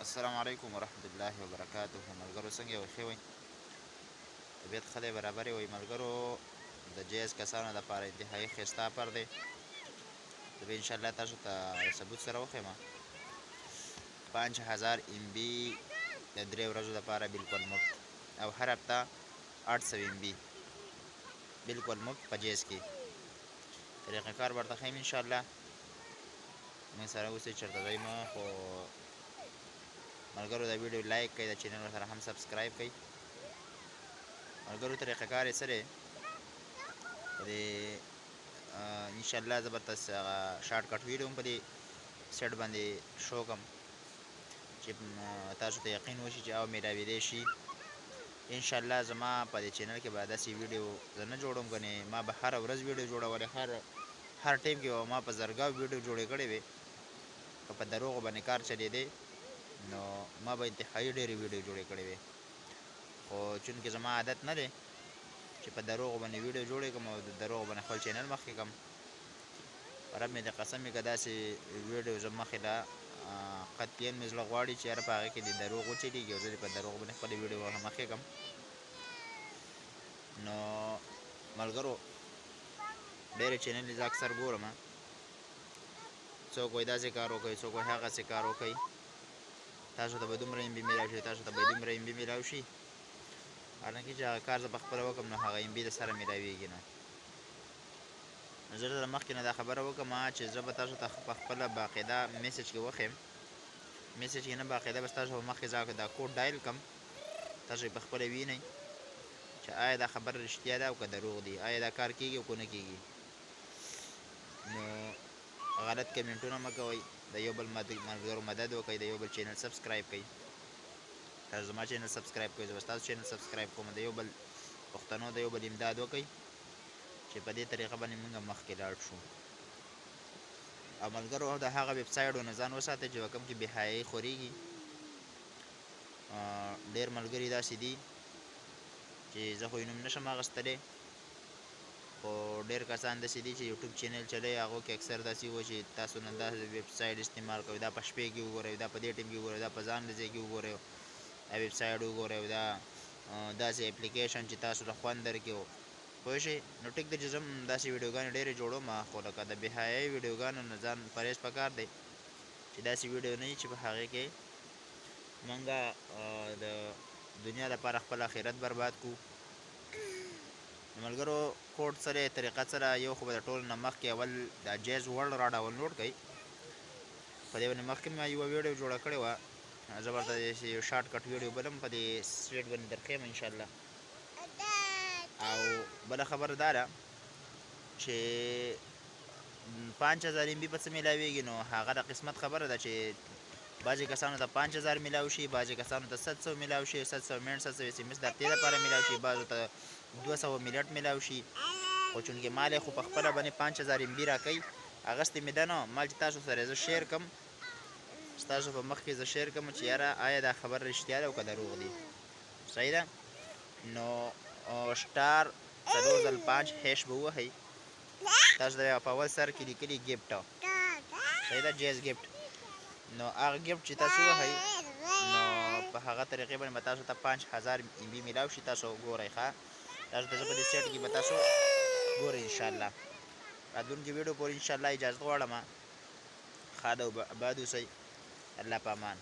السلام علیکم ورحمت الله وبرکاته. ملګرو څنګه یو ښه وئ؟ طبیعت ښه دی، برابر وئ ملګرو. د جایز کسانو دپاره انتهایي ښایسته آفر دی. زه به انشاءالله تاسو ته ثبوت سره وښیم. 5000 MB د 3 ورځو دپاره بلکل مفت، او هر هفته 800 MB بلکل مفت په جایز کې. طریقه کار ورته ښیم انشاءالله. موږ سره اوسئ چېرته ځئ مه، خو ملګرو دا ویډیو لایک کړئ، د چینل سره هم سبسکرایب کړئ. ملګرو طریقه کار یې څه دی؟ په دې انشاءالله زه به تاسو هغه شارټ کټ ویډیو هم په دې سیټ باندې شو کړم چې تاسو ته یقین وشي چې او میلاویدی شي. انشاءالله زما په دې چینل کې به داسې ویډیو زه نه جوړوم، ګنې ما به هره ورځ ویډیو جوړولې، هر ټایم کې به ما په زرګاو ویډیو جوړې کړې وې. که په دروغو باندې کار چلېدی نو ما به انتهایي ډېرې ویډیو جوړې کړې وې، خو چونکې زما عادت نه دی چې په دروغو باندې ویډیو جوړې کړم او د دروغو باندې خپل چینل مخکې کړم. رب مې د قسم وي که داسې ویډیو زه مخکې له قطعاً مې زړه غواړي چې یاره په هغې کې د دروغ وچلېږي او زه دې په دروغو باندې خپلې ویډیو مخکې کړم. نو ملګرو ډېرې چینلې زه اکثر ګورم، څوک وایي داسې کار وکړئ، څوک وایي هغسې کار وکړئ، تاسو ته به دومره MB میلاو شي، تاسو ته به دومره MB میلاو شي. حالانکې چې هغه کار زه په خپله وکړم نو هغه MB د سره میلاویږي نه. نو زه دلته مخکې نه دا خبره وکړم چې زه به تاسو ته په خپله باقاعده میسج کې وښیم. میسج کې نه باقاعده به تاسو په مخکې زه دا کوډ ډایل کړم، تاسو یې په خپله وینئ چې آیا دا خبره رښتیا ده او که دروغ دي، آیا دا کار کېږي او که نه کېږي. نو غلط کمنټونه مه کوئ، د یو بل ملګرو مدد وکئ، د یو بل چینل سبسکرایب کړئ. تاسو زما چینل سبسکرایب کړئ، زه به ستاسو چینل سبسکرایب کوم. د یو بل پښتنو د یو بل امداد وکئ چې په دې طریقه باندې موږ مخکې لاړ شو. او ملګرو د هغه ویب سایټو نه ځان وساتئ چې په کوم کې بېحیایي خورېږي. ډېر ملګري داسې دي چې زه خو یې نوم نشم اخیستلی، خو ډېر کسان داسې دي چې یوټیوب چینل چلوي، هغو کې اکثر داسې وایي چې تاسو نن دا ویب سایټ استعمال کوئ، دا په شپې کې وګورئ، دا په دې ټایم کې وګورئ، دا په ځان ځای کې وګورئ، دا ویب سایټ وګورئ، دا داسې اپلیکیشن چې تاسو له خوند درکړي. پوه شئ؟ نو ټیک ده چې زه هم داسې ویډیوګانې ډېرې جوړوم، خو لکه د بېحیایي ویډیوګانو نه ځان پرهیز پکار دی چې داسې ویډیو نه وي چې په هغې کې موږ د دنیا لپاره خپل آخرت برباد کړو. ملګرو کوډ سره طریقه سره یو خو به د ټولو نه مخکې اول دا جایز ورلډ را ډاونلوډ کړئ. په دې باندې مخکې مې یوه ویډیو جوړه کړې وه، زه به ورته یو شارټ کټ ویډیو بل هم په دې سټریټ باندې درښیم انشاءالله. او بله خبره دا ده چې 5000 MB په څه میلاویږي، نو هغه د قسمت خبره ده چې بعضې کسانو ته 5000 میلاو شي، بعضې کسانو ته 700 میلاو شي، 700 منټ 700 SMS د هفتې لپاره میلاو شي، بعضو ته 200 منټ میلاو شي. خو چونکې مال یې خو په خپله باندې 5000 MB راکوي، اخیستې مې ده نه مال چې تاسو سره زه شیر کړم، ستاسو په مخ کې زه شیر کړم چې یاره آیا دا خبر رښتیا ده او که دروغ دی. صحیح ده؟ نو سټار 405# به ووهئ، تاسو د په اول سر کې لیکلي ګفټ، صحیح ده، جایز ګفټ. نو هغه ګفټ چې تاسو ووهئ نو په هغه طریقې باندې به تاسو ته 5000 MB میلاو شي. تاسو ګورئ ښه، تاسو ته زه په دې سیټ کې به تاسو ګورئ انشاءالله. راتلونکي ویډیو پورې انشاءالله اجازت غواړم. ښاد او آباد اوسئ. الله په امان.